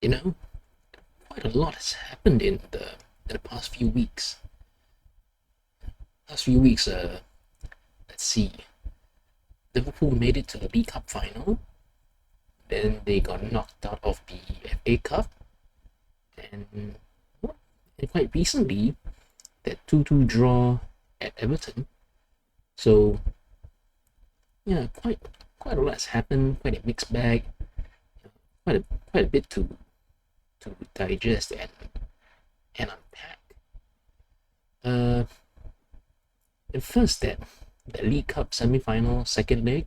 You know, quite a lot has happened in the past few weeks. Last few weeks, let's see. Liverpool made it to the League Cup final. Then they got knocked out of the FA Cup, and, and quite recently, that 2-2 draw at Everton. So yeah, quite a lot has happened. Quite a mixed bag. Quite a quite a bit to digest and unpack. Uh, and first that the League Cup semi-final second leg,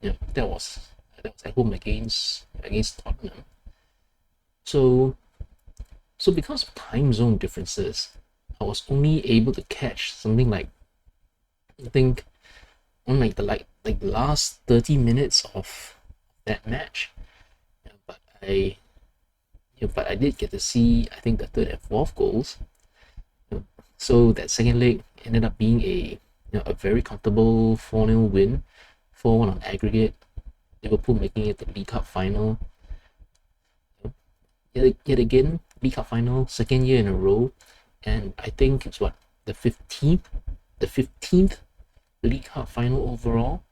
that was at home against Tottenham. So because of time zone differences, I was only able to catch something like, I think, on like the last 30 minutes of that match. But I did get to see, I think, the third and fourth goals. So that second leg ended up being a very comfortable 4-0 win, 4-1 on aggregate. Liverpool making it to the League Cup final. Yet again, League Cup final, second year in a row, and I think it's what, the 15th League Cup final overall,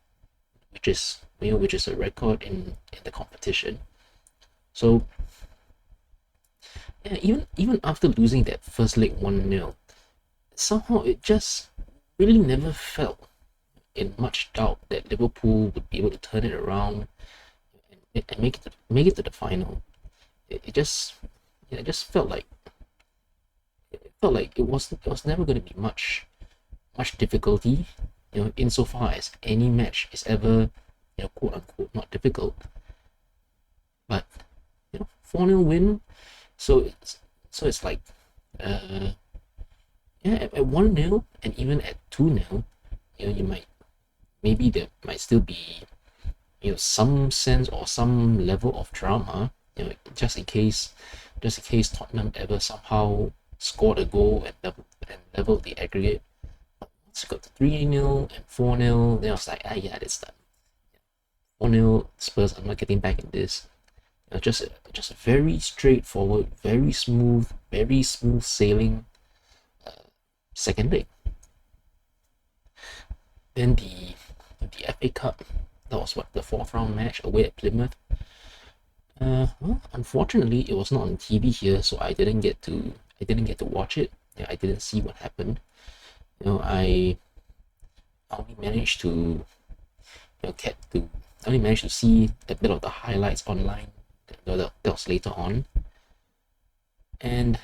which is a record in the competition. So yeah, even after losing that first leg 1-0, somehow it just really never felt in much doubt that Liverpool would be able to turn it around and make it to the final. It just yeah, it felt like it was never going to be much difficulty, insofar as any match is ever, quote unquote, not difficult. But 4-0 win, so it's like, uh yeah, at 1-0 and even at 2-0, you might, maybe there might still be, some sense or some level of drama, just in case Tottenham ever somehow scored a goal and leveled the aggregate. But once you got to 3-0 and 4-0, then I was like, yeah, that's done. 4-0 Spurs, I'm not getting back in this. Just a very straightforward, very smooth sailing second leg. Then the FA Cup, that was what, the fourth round match away at Plymouth. Well, unfortunately, it was not on TV here, so I didn't get to watch it. Yeah, I didn't see what happened. I only managed to get to I only managed to see a bit of the highlights online. That was later on, and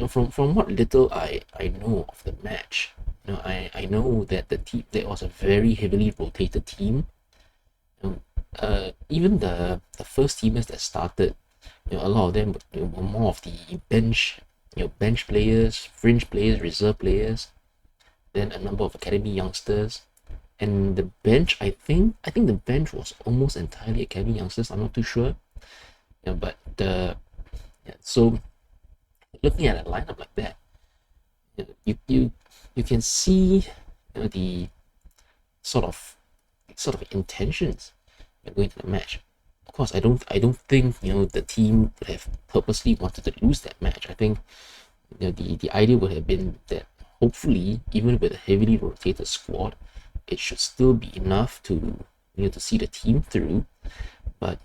from what little I know of the match, I know that the team, that was a very heavily rotated team. Even the first teamers that started, a lot of them were more of the bench players, fringe players, reserve players, then a number of academy youngsters, and the bench. I think the bench was almost entirely academy youngsters. I'm not too sure, but so looking at a lineup like that, you can see, the sort of intentions going to the match. Of course, I don't think the team would have purposely wanted to lose that match. I think the idea would have been that hopefully, even with a heavily rotated squad, it should still be enough to see the team through. But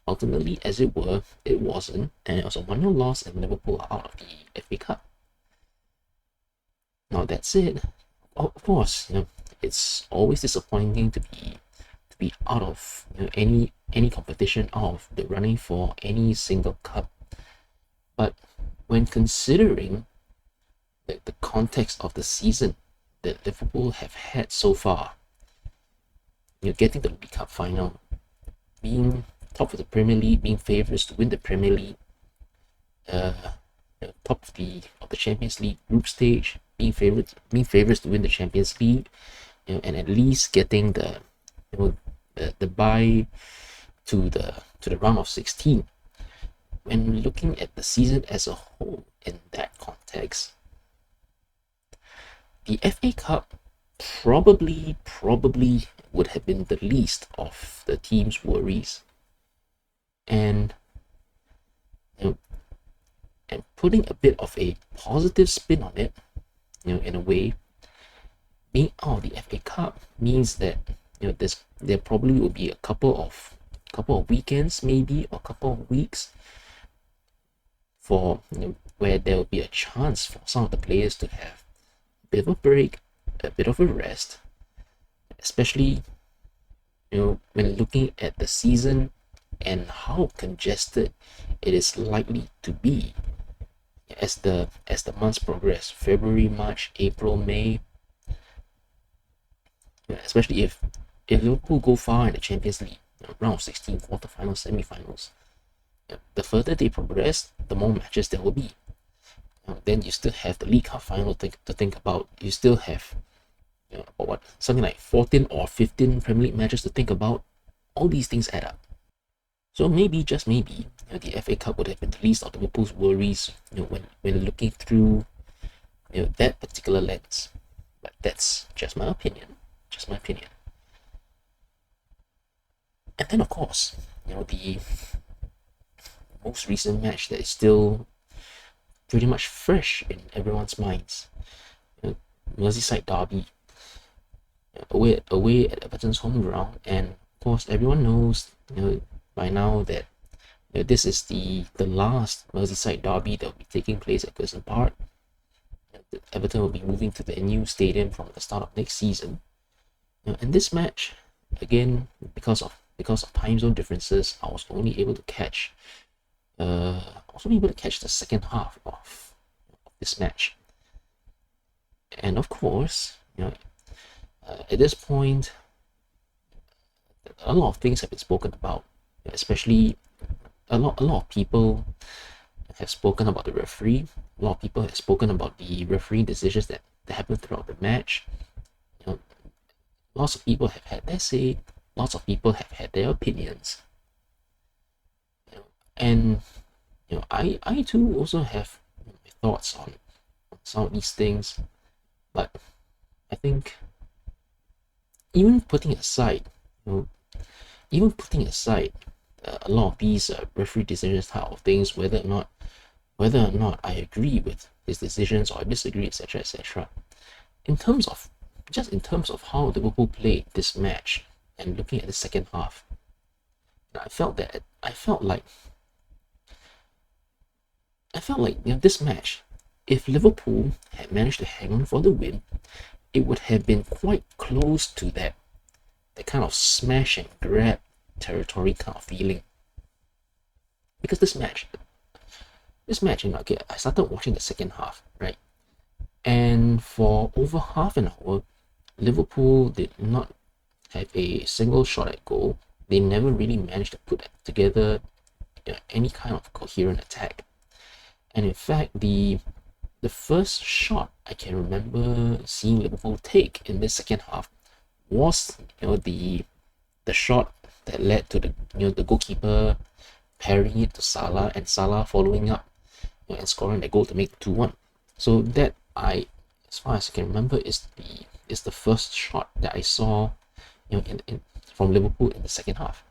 ultimately, as it were, it wasn't, and it was a 1-0 loss, and Liverpool are out of the FA Cup. Now that's it. Of course, it's always disappointing to be out of any competition, out of the running for any single cup. But when considering the context of the season that Liverpool have had so far, getting the League Cup final, being top of the Premier League, being favourites to win the Premier League, uh, top of the Champions League group stage, being favourites to win the Champions League, and at least getting the bye to the round of 16. When looking at the season as a whole in that context, the FA Cup probably would have been the least of the team's worries. And putting a bit of a positive spin on it, in a way, being out of the FA Cup means that there probably will be a couple of weekends, maybe, or a couple of weeks for where there will be a chance for some of the players to have a bit of a break, a bit of a rest, especially when looking at the season and how congested it is likely to be as the months progress. February, March, April, May. Especially if Liverpool go far in the Champions League, round of 16, quarterfinals, semi-finals, the further they progress, the more matches there will be. Then you still have the League Cup final to think about. You still have something like 14 or 15 Premier League matches to think about. All these things add up. So maybe, just maybe, the FA Cup would have been the least of Liverpool's worries, when looking through that particular lens. But that's just my opinion. Just my opinion. And then, of course, the most recent match that is still pretty much fresh in everyone's minds, Merseyside derby, away at Everton's home ground. And of course, everyone knows by now that this is the last Merseyside derby that will be taking place at Goodison Park. Everton will be moving to their new stadium from the start of next season. And this match, again, because of time zone differences, I was only able to catch the second half of this match. And of course, at this point, a lot of things have been spoken about, especially a lot of people have spoken about the referee. A lot of people have spoken about the refereeing decisions that happened throughout the match. Lots of people have had their say. Lots of people have had their opinions. And I too also have thoughts on some of these things. But I think even putting aside a lot of these referee decisions type of things, whether or not I agree with his decisions or I disagree, etc., etc. In terms of how Liverpool played this match and looking at the second half, I felt like this match, if Liverpool had managed to hang on for the win, it would have been quite close to that kind of smash and grab territory kind of feeling. Because this match, I started watching the second half, right? And for over half an hour, Liverpool did not have a single shot at goal. They never really managed to put together any kind of coherent attack. And in fact, the first shot I can remember seeing Liverpool take in this second half was the shot that led to the goalkeeper parrying it to Salah, and Salah following up and scoring the goal to make 2-1. So that, as far as I can remember, is the first shot that I saw from Liverpool in the second half.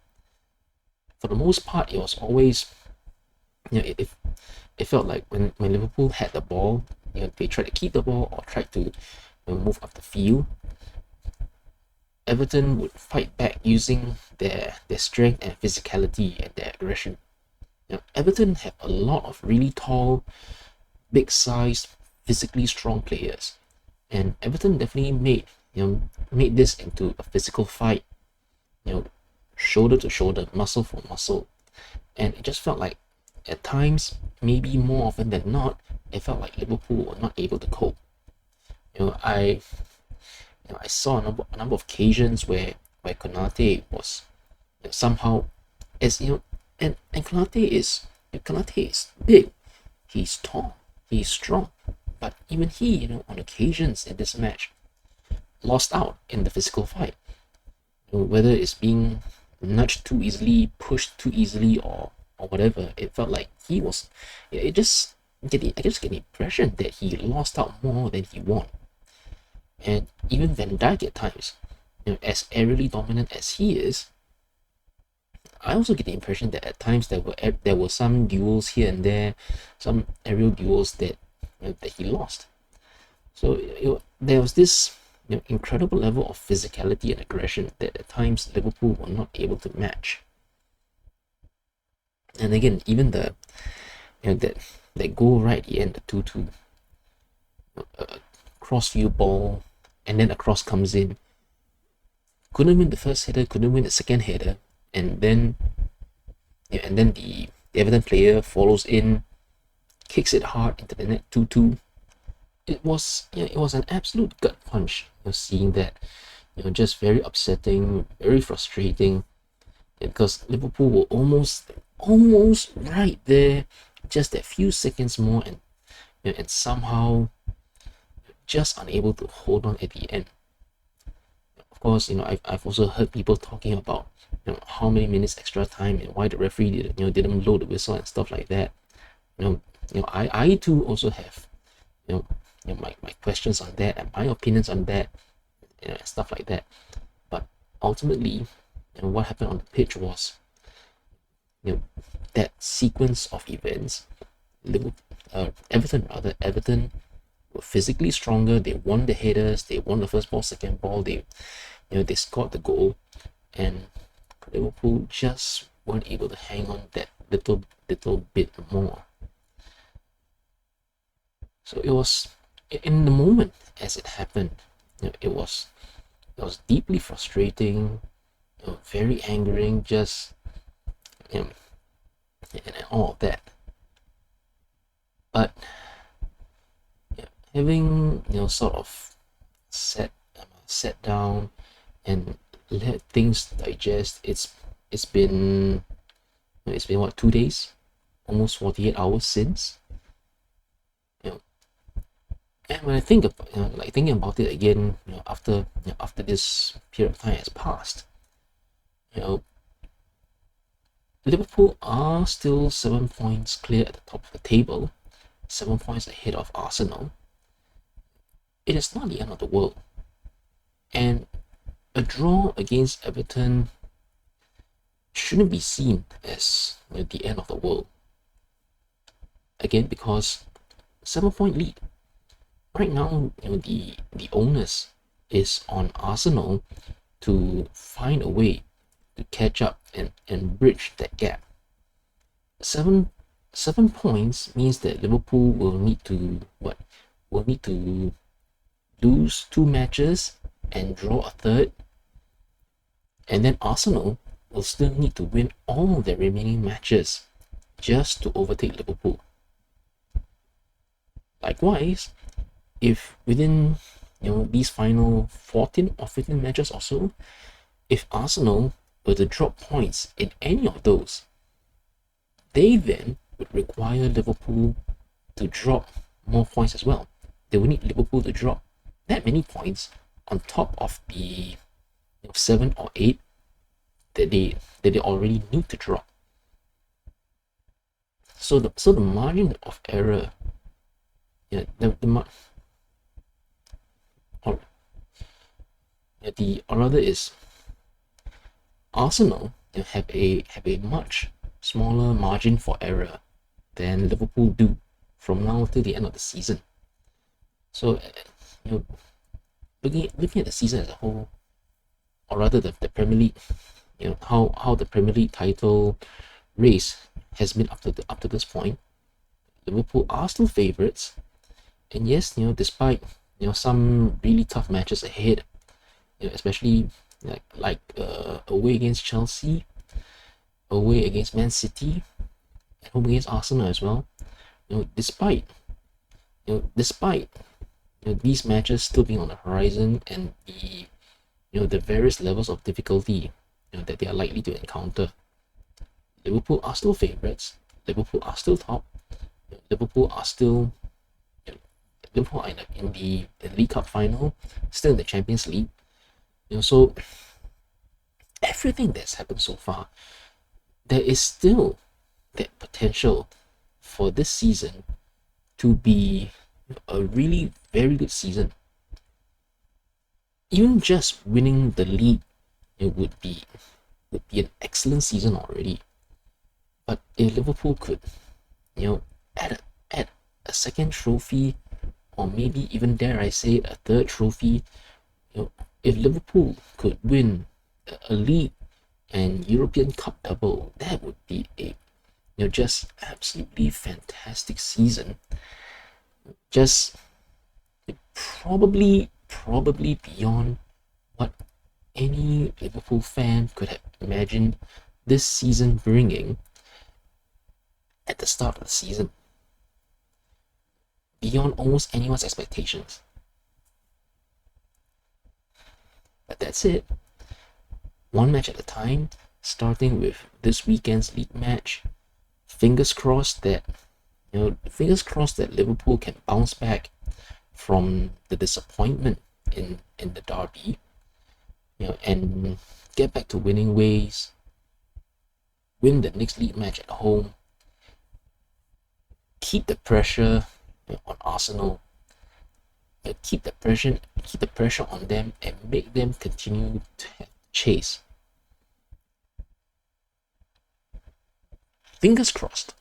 For the most part, it was always it felt like when Liverpool had the ball, they tried to keep the ball or tried to move up the field, Everton would fight back using their strength and physicality and their aggression. Everton have a lot of really tall, big-sized, physically strong players, and Everton definitely made this into a physical fight, shoulder to shoulder, muscle for muscle, and it just felt like at times, maybe more often than not, it felt like Liverpool were not able to cope. I saw a number of occasions where Konate was somehow, and Konate is big, he's tall, he's strong, but even he, on occasions in this match, lost out in the physical fight. Whether it's being nudged too easily, pushed too easily, or whatever, it felt like he was. I just get the impression that he lost out more than he won. And even Van Dijk at times, as aerially dominant as he is, I also get the impression that at times there were some duels here and there, some aerial duels that that he lost. So there was this incredible level of physicality and aggression that at times Liverpool were not able to match. And again, even the that goal right at the end, the 2-2, crossfield ball, and then a cross comes in. Couldn't win the first header, couldn't win the second header, and then the Everton player follows in, kicks it hard into the net, 2-2. It was an absolute gut punch. Seeing that, just very upsetting, very frustrating, because Liverpool were almost right there, just that few seconds more, and somehow just unable to hold on at the end. Of course, I've also heard people talking about how many minutes extra time and why the referee didn't blow the whistle and stuff like that. I too also have my questions on that and my opinions on that, and stuff like that. But ultimately, what happened on the pitch was that sequence of events. Everton were physically stronger. They won the headers. They won the first ball, second ball. They scored the goal, and Liverpool just weren't able to hang on that little bit more. So it was in the moment as it happened. It was deeply frustrating, very angering, just and all of that. But having sort of sat down and let things digest. It's been what, 2 days, almost 48 hours since. And when I think about thinking about it again, after this period of time has passed, Liverpool are still 7 points clear at the top of the table, 7 points ahead of Arsenal. It is not the end of the world, and a draw against Everton shouldn't be seen as the end of the world. Again, because 7 point lead. Right now, the onus is on Arsenal to find a way to catch up and bridge that gap. Seven points means that Liverpool will need to lose 2 matches and draw a third, and then Arsenal will still need to win all their remaining matches just to overtake Liverpool. Likewise, if within these final 14 or 15 matches or so, if Arsenal were to drop points in any of those, they then would require Liverpool to drop more points as well. They would need Liverpool to drop that many points on top of the 7 or 8 that they already need to drop. So the margin of error, or rather is Arsenal have a much smaller margin for error than Liverpool do from now till the end of the season. So looking at the season as a whole, or rather the Premier League, how the Premier League title race has been up to this point, Liverpool are still favourites, and yes, despite some really tough matches ahead, especially like away against Chelsea, away against Man City, at home against Arsenal as well. Despite these matches still being on the horizon and the various levels of difficulty that they are likely to encounter, Liverpool are still favourites. Liverpool are still top. Liverpool are in the League Cup final, still in the Champions League. So everything that's happened so far, there is still that potential for this season to be a really very good season. Even just winning the league, it would be would be an excellent season already. But if Liverpool could, add a second trophy, or maybe even dare I say a third trophy, if Liverpool could win a league and European Cup double, that would be a just absolutely fantastic season. Just probably beyond what any Liverpool fan could have imagined this season bringing at the start of the season. Beyond almost anyone's expectations. But that's it. One match at a time, starting with this weekend's league match. Fingers crossed that Liverpool can bounce back from the disappointment in the derby, and get back to winning ways. Win the next league match at home. Keep the pressure on Arsenal. Keep the pressure on them and make them continue to chase. Fingers crossed.